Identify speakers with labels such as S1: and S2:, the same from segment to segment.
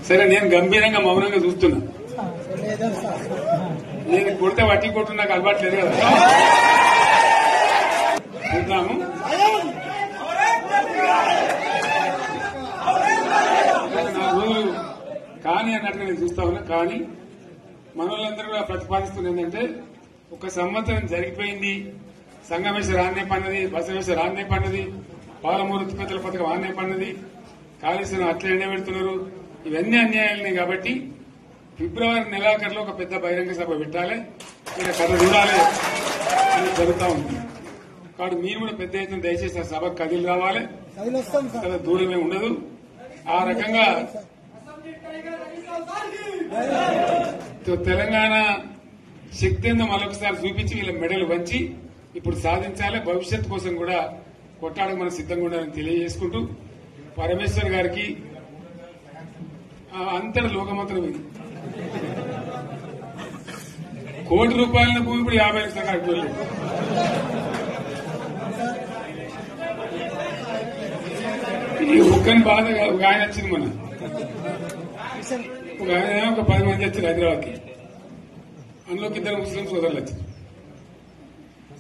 S1: సరే నేను గంభీరంగా మౌనంగా చూస్తున్నా. నేను కొడితే వట్టి కొట్టు నాకు అలవాట్లేదు కదా. చూద్దాము. నా రోజులు కానీ అన్నట్టుగా నేను చూస్తా ఉన్నా. కానీ మనోళ్ళందరూ కూడా ప్రతిపాదిస్తుంది ఏంటంటే, ఒక సంవత్సరం జరిగిపోయింది, సంగమేశ్వర ఆన్నే పన్నది, బసవేశ్వర ఆన్నే పన్నది, పాలమూరు ఉత్పత్తుల పథకం ఆన్నే పన్నది, కాళేశ్వరం అట్లా ఎండబెడుతున్నారు, ఇవన్నీ అన్యాయాలున్నాయి. కాబట్టి ఫిబ్రవరి నెలాఖరులో ఒక పెద్ద బహిరంగ సభ పెట్టాలి, ఇక్కడ కథ చూడాలి అని జరుగుతూ ఉంది. కాబట్టి మీరు కూడా పెద్ద ఎత్తున దయచేసి ఆ సభకు కదిలి రావాలి, కదా దూరమే ఉండదు. ఆ రకంగా తెలంగాణ శక్తి ఏందో మరొకసారి చూపించి వీళ్ళ మెడలు వంచి ఇప్పుడు సాధించాలి. భవిష్యత్ కోసం కూడా కొట్టాడకు మనం సిద్ధంగా ఉండాలని తెలియజేసుకుంటూ, పరమేశ్వర్ గారికి అంతటి లోకమంత్రం ఇది. ₹1,00,00,000 భూమి ఇప్పుడు 50 లక్షల కాడికి వెళ్ళలేదు. ఈ ఒక్కని బాధ ఒక ఆయన వచ్చింది, మన ఒక ఆయన ఒక 10 మంది వచ్చారు హైదరాబాద్కి. అందులోకి 2 ముస్లిం సోదరులు వచ్చారు.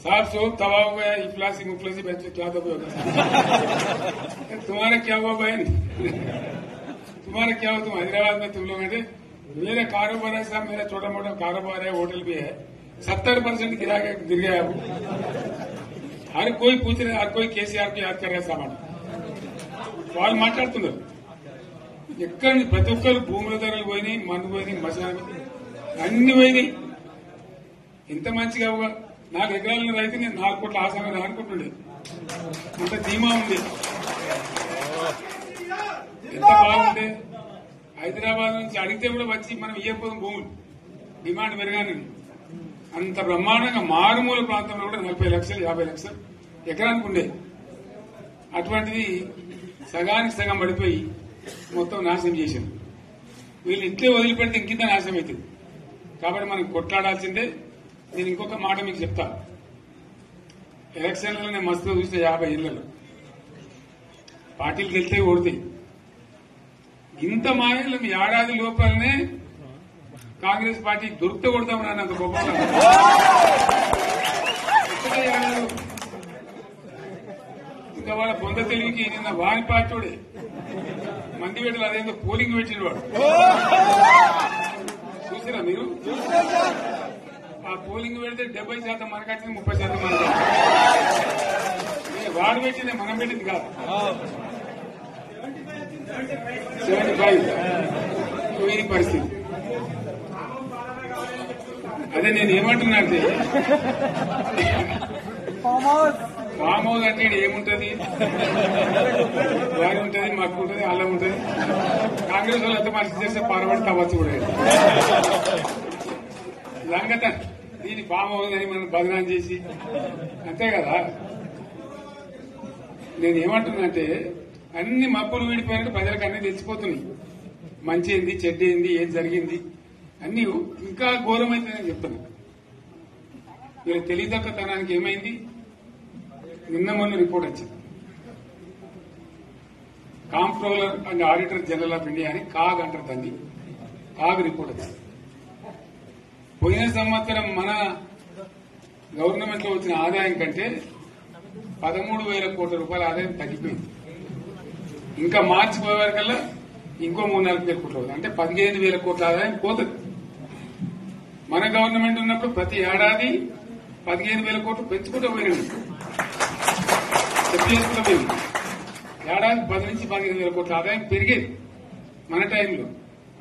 S1: साहब सोप तबाह हो गया, इफलासी मुफलसी बच्चे क्या दबे होगा, तुम्हारा क्या हुआ बहन, तुम्हारा क्या हुआ, तुम हैदराबाद में तुम लोग हैं, मेरा कारोबार है साहब, मेरा छोटा मोटा कारोबार है, होटल भी है, 70% गिर गया। हर कोई पूछ रहे, हर कोई केसीआर को याद कर रहा है सामान, వాళ్ళు మాట్లాడుతున్నారు. ఎక్కడ ప్రతి ఒక్కరు భూముల ధరలు పోయినాయి, మందు పోయినాయి, మసాలా అన్ని పోయినాయి. ఎంత మంచిగా 4 ఎకరాల రైతు నేను 4 కోట్ల ఆసామని అనుకుంటుండే, అంత ధీమా ఉంది, ఎంత బాగుంటే. హైదరాబాద్ నుంచి అడిగితే కూడా వచ్చి మనం ఇయ్యకపోతే భూములు డిమాండ్ పెరగాలని అంత బ్రహ్మాండంగా మారుమూల ప్రాంతంలో కూడా 40 లక్షలు 50 లక్షలు ఎకరానికి ఉండే. అటువంటిది సగానికి సగం పడిపోయి మొత్తం నాశనం చేశారు. వీళ్ళు ఇట్లే వదిలిపెడితే ఇంకింత నాశనం అవుతుంది. కాబట్టి మనం కొట్లాడాల్సిందే. నేను ఇంకొక మాట మీకు చెప్తా, ఎలక్షన్లలో నేను మస్తుగా చూస్తే 50 ఇళ్లలో పార్టీలు గెలితే ఓడితాయి. ఇంత మాయలు మీ ఏడాది లోపలనే కాంగ్రెస్ పార్టీ దొరికితే కొడతామని అన్నంత గొప్పగా ఇంకా వాళ్ళ పొంద తెలివికి నిన్న వారి పార్టీ మంది పెట్టలు అదేందో పోలింగ్ పెట్టిన వాడు చూసిరా మీరు. ఆ పోలింగ్ పెడితే 70% మనకు వచ్చింది, 30% మనకు. వాడు పెట్టింది మనం పెట్టింది కాదు. 75 ఈ పరిస్థితి. అదే నేను ఏమంటున్నా అంటే, ఫామ్ హౌస్ అంటే ఏముంటది, వారి ఉంటది, మాకు ఉంటది, అల్లం ఉంటది. కాంగ్రెస్ వాళ్ళు అంతా మనసు చేస్తే పారబడి తవ్వచ్చు కూడా లంగత. దీన్ని ఫామ్ హౌస్ అని మనం బదనాం చేసి అంతే కదా. నేను ఏమంటున్నా అంటే, అన్ని మబ్బులు వీడిపోయినట్టు ప్రజలకు అన్ని తెలిసిపోతున్నాయి. మంచి ఏంది, చెడ్డ ఏంది, ఏం జరిగింది అన్ని ఇంకా ఘోరమైందని చెప్తున్నా. వీళ్ళ తెలివితక్కువతనానికి ఏమైంది, నిన్న మొన్న రిపోర్ట్ వచ్చింది. Comptroller and auditor general of India అని కాగ్ అంటారు దాన్ని. కాగ్ రిపోర్ట్ వచ్చింది. పోయిన సంవత్సరం మన గవర్నమెంట్ లో వచ్చిన ఆదాయం కంటే 13,000 కోట్ల రూపాయల ఆదాయం తగ్గిపోయింది. ఇంకా మార్చి పోయే వరకల్లా ఇంకో 3-4 కోట్ల రూపాయలు, అంటే 15,000 కోట్ల ఆదాయం పోతుంది. మన గవర్నమెంట్ ఉన్నప్పుడు ప్రతి ఏడాది 15,000 కోట్లు పెంచుకుంటూ పోయినాడు, చేసుకుంటూ పోయింది. ఏడాది 10 నుంచి 15,000 కోట్ల ఆదాయం పెరిగేది మన టైంలో.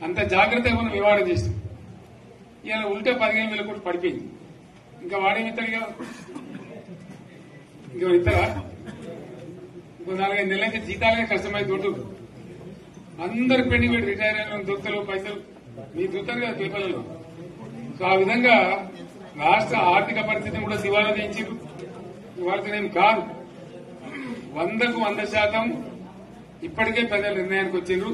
S1: అంత జాగ్రత్తగా మనం వ్యవహారం చేస్తాం. ఇలా ఉల్టా 15,000 కోట్లు పడిపోయింది. ఇంకా వాడేమిస్తాడుగా, ఇంకో ఇస్తారా? ఇంకో 4-5 నెలల నుంచి జీతాలకే కష్టమై దొరుకుతుంది. అందరు పెండింగ్ పెట్టి రిటైర్ అయిన దొరుకుతారు పైసలు, మీరు చూస్తారు కదా పేపర్లలో. సో ఆ విధంగా రాష్ట్ర ఆర్థిక పరిస్థితిని కూడా దివాలా తీయించారు. ఇవాళనేం కాదు, 100కు 100% ఇప్పటికే ప్రజల నిర్ణయానికి వచ్చిండ్రు.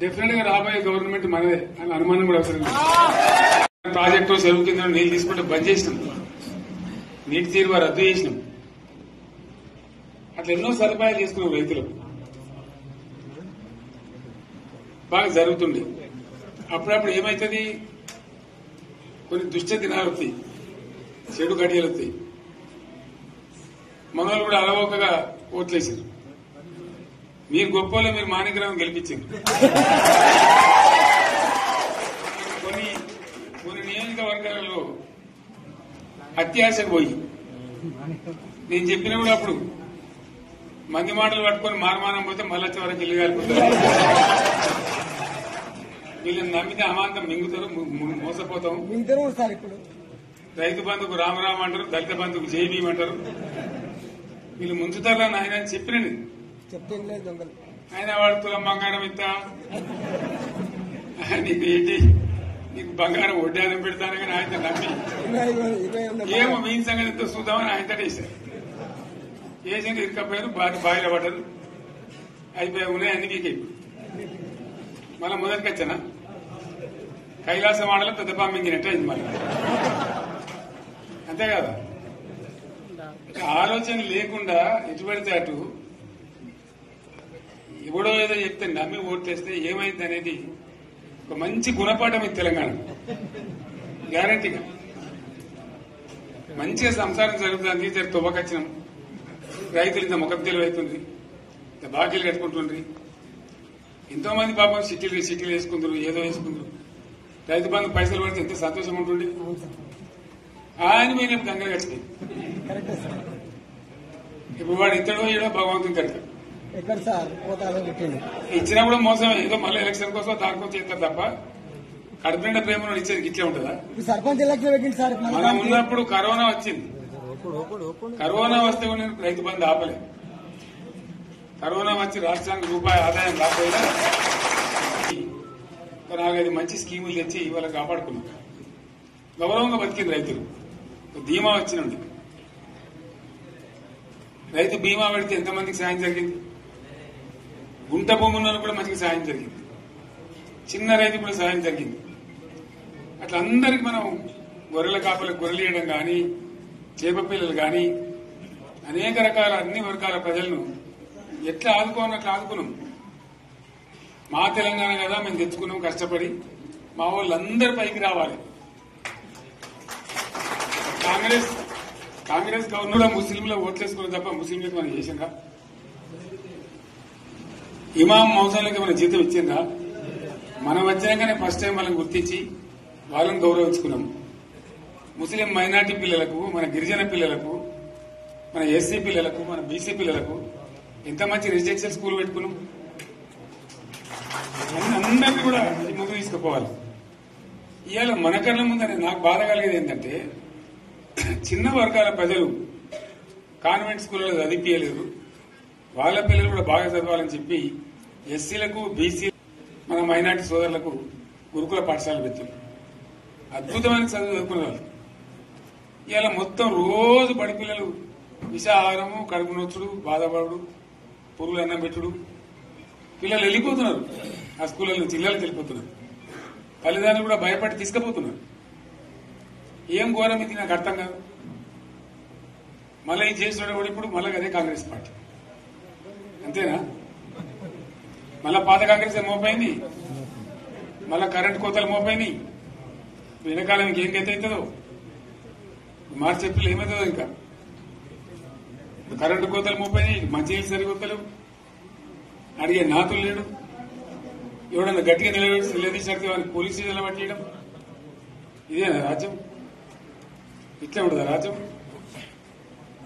S1: డెఫినెట్ గా రాబోయే గవర్నమెంట్ మనదే అని అనుమానం కూడా అవసరం లేదు. ప్రాజెక్టు చెరువు కింద నీళ్లు తీసుకుంటే బంద్ చేసినాం, నీటి తీరువ రద్దు చేసినాం. అట్లా ఎన్నో సదుపాయాలు చేసుకున్నాం రైతులకు. బాగా జరుగుతుండే. అప్పుడప్పుడు ఏమవుతుంది, కొన్ని దుష్ట దినాలు వస్తాయి, చెడు గడియలు వస్తాయి. మనోళ్ళు కూడా అలవోకగా ఓట్లేసారు. మీరు గొప్పలో మీరు మాణిక్రావు గెలిపించారు. కొన్ని నియోజకవర్గాలలో అత్యాశకు పోయి నేను చెప్పిన కూడా అప్పుడు మంది మాటలు పట్టుకొని మారమానం పోతే మళ్ళీ వరకు ఇల్లు కాలిపోతారు. వీళ్ళని నమ్మితే అమాంతం మింగుతారు, మోసపోతాం. రైతు బంధుకు రామరామ అంటారు, దళిత బంధుకు జైబీం అంటారు. వీళ్ళు ముంచుతారా ఆయన చెప్పినండి. ఆయన వాడు తులం బంగారం ఇంత, నీకు ఏంటి, నీకు బంగారం వడ్డానం పెడతాను కానీ ఆయన నమ్మి ఏమో మీ సంగతి ఎంతో చూద్దామని ఆయన వేశారు. వేసింది ఇరుకపోయారు, బాయిలో పడ్డారు, అయిపోయి ఉన్నాయి అన్ని వీక్ అయిపోయి. మళ్ళా మొదటికి వచ్చానా కైలాసం ఆడలో పెద్ద పంపించినట్టు అయింది మళ్ళీ. అంతే కదా, ఆలోచన లేకుండా ఎటు పెడితే అటు ఎవడో ఏదో చెప్తే నమ్మి ఓట్లేస్తే ఏమైంది అనేది ఒక మంచి గుణపాఠం ఇది తెలంగాణ. గ్యారంటీగా మంచిగా సంసారం జరుగుతుంది. జర తువ్వకచ్చినాం, రైతులు ఇంత ముఖం తెలివైతుంది, ఇంత బాకీలు కట్టుకుంటుండ్రి. ఎంతో మంది పాపం సిటీలు వేసుకుంటారు, ఏదో వేసుకుంటారు. రైతు బంధు పైసలు పడితే ఎంత సంతోషం ఉంటుంది. ఆయన పోయిన గంగలు గడిచిపోయింది. ఇప్పుడు వాడు ఇతడో ఏడో భగవంతుని కనుక ఇచ్చినప్పుడు మోసం, ఏదో మళ్ళీ ఎలక్షన్ కోసం దానికోసం చేస్తారు తప్ప కడుపు నిండా ప్రేమ ఇచ్చేది ఇట్లే ఉంటుందా?
S2: సర్పంచ్ ఎలక్షన్ సార్
S1: మనం ఉన్నప్పుడు కరోనా వచ్చింది. కరోనా వస్తే కూడా నేను రైతు బంధు ఆపలేదు. కరోనా వచ్చి రాష్ట్రానికి రూపాయి ఆదాయం రాకపోయినా 4-5 మంచి స్కీములు తెచ్చి ఇవాళ కాపాడుకున్నాం. గౌరవంగా బతికింది రైతులు. బీమా వచ్చినండి, రైతు బీమా పెడితే ఎంతమందికి సాయం జరిగింది. గుంట భూమి ఉన్న కూడా మంచిగా సాయం జరిగింది. చిన్న రైతు కూడా సాయం జరిగింది. అట్లా అందరికి మనం గొర్రెల కాపలకు గొర్రెలు వేయడం కానీ, చేప పిల్లలు కానీ, అనేక రకాల అన్ని వర్గాల ప్రజలను ఎట్లా ఆదుకోవాలని అట్లా ఆదుకున్నాం. మా తెలంగాణ కదా మేము తెచ్చుకున్నాం కష్టపడి. మా వాళ్ళందరి పైకి రావాలి. కాంగ్రెస్ గవర్నర్ ముస్లింలో ఓట్లేసుకున్న తప్ప ముస్లింలకు మనం చేసిందా? ఇమాం మౌసాలకి మన జీతం ఇచ్చిందా? మనం వచ్చినాకనే ఫస్ట్ టైం వాళ్ళని గుర్తించి వాళ్ళని గౌరవించుకున్నాం. ముస్లిం మైనార్టీ పిల్లలకు, మన గిరిజన పిల్లలకు, మన ఎస్సీ పిల్లలకు, మన బీసీ పిల్లలకు ఎంత మంచి రెసిడెన్షియల్ స్కూల్ పెట్టుకున్నాం. అందరినీ కూడా ముందు తీసుకుపోవాలి. ఇవాళ మన కళ్ళ ముందని నాకు బాధ కలిగేది ఏంటంటే, చిన్న వర్గాల ప్రజలు కాన్వెంట్ స్కూళ్ళలో చదివించలేరు, వాళ్ళ పిల్లలు కూడా బాగా చదవాలని చెప్పి ఎస్సీలకు, బీసీ, మన మైనార్టీ సోదరులకు గురుకుల పాఠశాలలు పెట్టారు. అద్భుతమైన చదువు చదువుకునే వాళ్ళు. ఇవాళ మొత్తం రోజు బడి పిల్లలు విషాహారము, కడుపు నొచ్చుడు, బాధపడు, పురుగులు అన్నం పెట్టుడు. పిల్లలు వెళ్ళిపోతున్నారు, ఆ స్కూళ్ళ నుంచి ఇళ్లకి వెళ్ళిపోతున్నారు. తల్లిదండ్రులు కూడా భయపడి తీసుకుపోతున్నారు. ఏం ఘోరం ఇది నాకు అర్థం కాదు. మళ్ళీ ఇది చేసిన కూడా ఇప్పుడు మళ్ళీ అదే కాంగ్రెస్ పార్టీ. అంతేనా? మళ్ళా పాత కాంగ్రెస్ మోపోయింది, మళ్ళా కరెంట్ కోతలు మోపోయినాయి. వెనకాలం ఇంకేం గతి అవుతుందో, మార్చి ఏప్రిల్ ఏమవుతుందో. ఇంకా కరెంటు కోతలు మోపోయినాయి, మంచినీళ్ళు సరికొత్తలు, అడిగే నాతులు లేడు. ఎవడన్నా గట్టిగా నిలదీసినట్టు వాడిని పోలీసు స్టేషన్లో పట్టేయడం. ఇదేనా రాజ్యం? ఇట్లా ఉండదా రాజ్యం?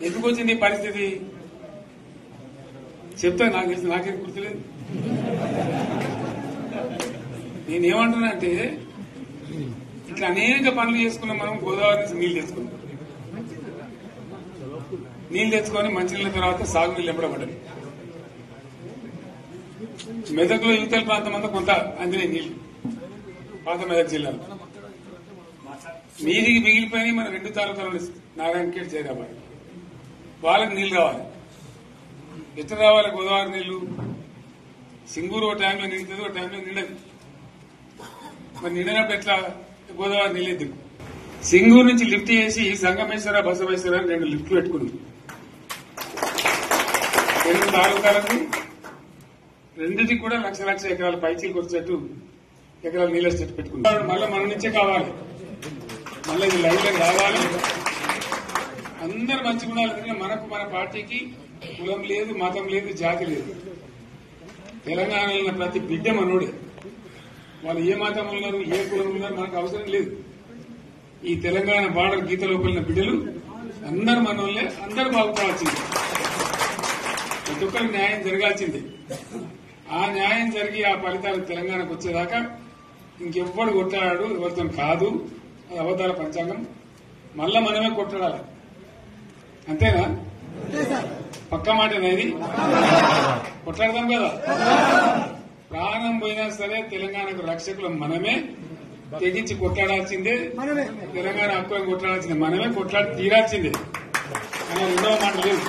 S1: ఎందుకు వచ్చింది ఈ పరిస్థితి చెప్తా. నాకేం గుర్తులేదు. నేనేమంటున్నానంటే, ఇట్లా అనేక పనులు చేసుకున్నాం మనం. గోదావరి నుంచి నీళ్లు తెచ్చుకున్నాం, నీళ్లు తెచ్చుకొని మంచినీళ్ళ తర్వాత సాగునీళ్ళు ఎంపడబడ్డాయి. మెదక్లో యువతల ప్రాంతం అంతా కొంత అందినే నీళ్లు, పాత మెదక్ జిల్లాలో. నీటికి మిగిలిపోయినాయి మన 2 తాలూకాలు, నారాయణఖేడ్, జైరాబాద్. వాళ్ళకి నీళ్లు కావాలి. ఎట్లా రావాలి గోదావరి నీళ్లు? సింగూరు ఒక టైంలో నిండుతుంది, ఒక టైంలో నిండదు. మరి నిండినప్పుడు ఎట్లా గోదావరి నీళ్ళు దిగు? సింగూరు నుంచి లిఫ్ట్ చేసి సంగమేశ్వర, బసవేశ్వర అని 2 లిఫ్ట్లు పెట్టుకుంది. 2 తాలూకాలకు రెండింటికి కూడా లక్ష ఎకరాల పైచీలకు వచ్చేట్టు ఎకరాల నీళ్ళ స్టేట్ పెట్టుకుంటారు. మళ్ళీ మన నుంచే కావాలి, మళ్ళీ ఇది లైన్లో రావాలి, అందరు మంచిగా ఉండాలి. ఎందుకంటే మనకు మన పార్టీకి కులం లేదు, మతం లేదు, జాతి లేదు. తెలంగాణలో ప్రతి బిడ్డ మనోడే. వాళ్ళు ఏ మతం ఉన్నారు, ఏ కులం ఉన్నారు మనకు అవసరం లేదు. ఈ తెలంగాణ బార్డర్ గీత లోపలిన బిడ్డలు అందరు మనోళ్ళే, అందరు బాగుపడాల్సిందే. ప్రతి ఒక్కరికి న్యాయం జరగాల్సిందే. ఆ న్యాయం జరిగి ఆ ఫలితాలు తెలంగాణకు వచ్చేదాకా ఇంకెవ్వడు కొట్లాడాడు, ఎవరితో కాదు. అది అబద్దాల పంచాంగం. మళ్ళా మనమే కొట్లాడాలి. అంతేనా? పక్క మాట అనేది కొట్లాడదాం కదా. ప్రాణం పోయినా సరే తెలంగాణకు రక్షకులు మనమే, తెగించి కొట్లాడాల్సిందే. తెలంగాణ హక్కులను కొట్లాడాల్సిందే, మనమే కొట్లాడి తీరాల్సిందే. అనే రెండవ మాట లేదు.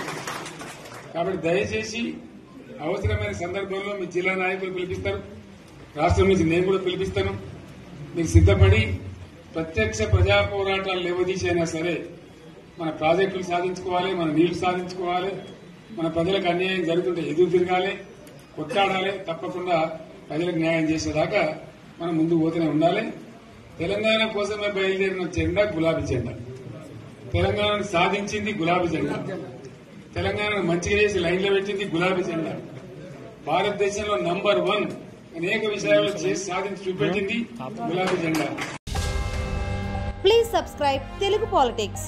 S1: కాబట్టి దయచేసి అవసరమైన సందర్భంలో మీ జిల్లా నాయకులు పిలిపిస్తారు, రాష్ట్రం నుంచి నేను కూడా పిలిపిస్తాను. మీరు సిద్దపడి ప్రత్యక్ష ప్రజా పోరాటాలు లేవదీసైనా సరే మన ప్రాజెక్టులు సాధించుకోవాలి, మన నీళ్లు సాధించుకోవాలి, మన ప్రజలకు అన్యాయం జరుగుతుంటే ఎదురు తిరగాలి, కొట్లాడాలి. తప్పకుండా ప్రజలకు న్యాయం చేసేదాకా మనం ముందు పోతూనే ఉండాలి. తెలంగాణ కోసమే బయలుదేరిన జెండా గులాబీ జెండా. తెలంగాణను సాధించింది గులాబీ జెండా. తెలంగాణను మంచిగా చేసి లైన్లో పెట్టింది గులాబీ జెండా. భారతదేశంలో నంబర్ 1 అనేక విషయాల్లో చేసి సాధించి చూపెట్టింది గులాబీ జెండా.
S3: Please subscribe Telugu Politics.